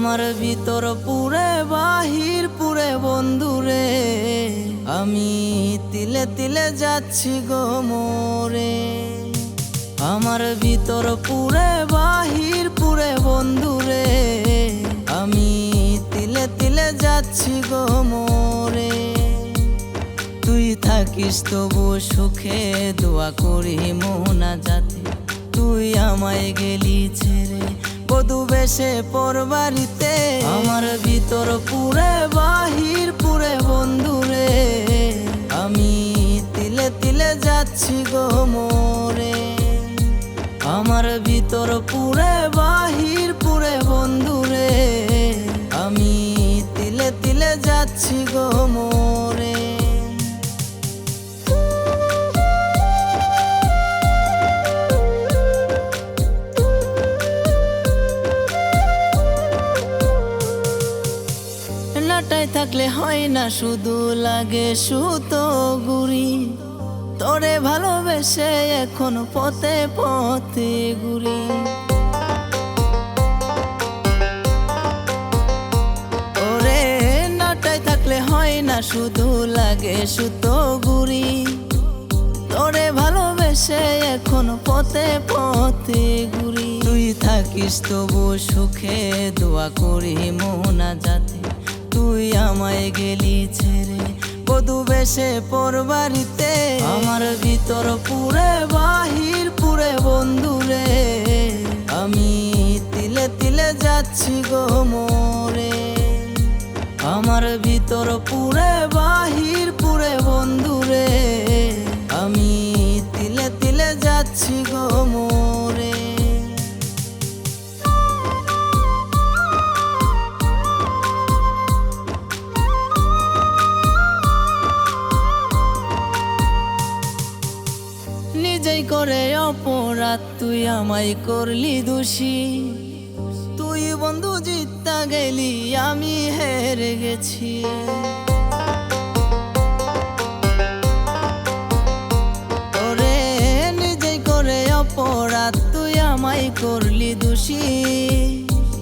আমার ভিতর পুরে বাহির পুরে বন্ধুরে, আমি তিলে তিলে যাচ্ছি গো মরে। আমার ভিতর পুরে বাহির পুরে বন্ধুরে, আমি তিলে তিলে যাচ্ছি গো মরে। তুই থাকিস তবু সুখে, দোয়া করি মোনাজাতে। তুই আমায় গেলি ছেড়ে বধূ বেশে পরবাড়িতে। আমার ভিতর পুরে বাহির পুরে বন্ধুরে, আমি তিলে তিলে যাচ্ছি গো মরে। আমার ভিতর পুরে বাহির পুরে বন্ধুরে, আমি তিলে তিলে যাচ্ছি গো মরে। নাটায় থাকলে হয় না, শুধু লাগে সুতো গুড়ি। তোরে ভালোবেসে এখন পথে পথে ঘুরি। ওরে নাটায় থাকলে হয় না, শুধু লাগে সুতো গুড়ি। তোরে ভালোবেসে এখন পথে পথে ঘুরি। তুই থাকিস তবু সুখে, দোয়া করি মোনাজাতে। তুই আমায় গেলি ছেড়ে বধূ বেশে পরবাড়িতে। আমার ভিতর পুরে বাহির পুরে বন্ধুরে, আমি তিলে তিলে যাচ্ছি গো মরে। আমার ভিতর পুরে বাহির পুরে বন্ধুরে, আমি তিলে তিলে যাচ্ছি গো মরে। নিজেই করে অপরাধ তুই আমায় করলি দোষী। তুই বন্ধু জিততে গেলি, আমি হেরে গেছি। ওরে নিজেই করে অপরাধ তুই আমায় করলি দোষী।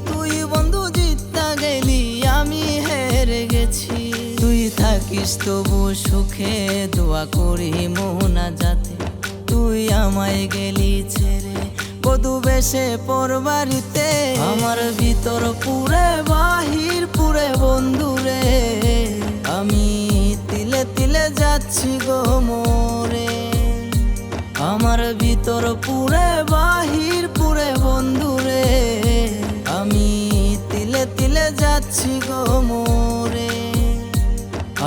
তুই বন্ধু জিততে গেলি, আমি হেরে গেছি। তুই থাকিস তবু সুখে, দোয়া করি মোনাজাতে। তুই আমায় গেলি ছেড়ে বধূ বেশে পরবাড়িতে। আমার ভিতর পুরে বাহির পুরে বন্ধুরে, আমি তিলে তিলে যাচ্ছি গো মরে। আমার ভিতর পুরে বাহির পুরে বন্ধুরে, আমি তিলে তিলে যাচ্ছি গো মরে।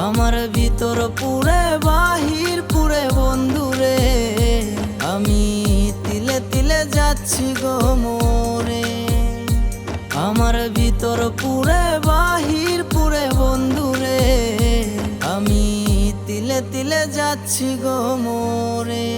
আমার ভিতর পুরে বাহির পুরে বন্ধুরে, আমি তিলে তিলে যাচ্ছি গো মরে। আমার ভিতর পুরে বাহির পুরে বন্ধুরে, আমি তিলে তিলে যাচ্ছি গো মরে।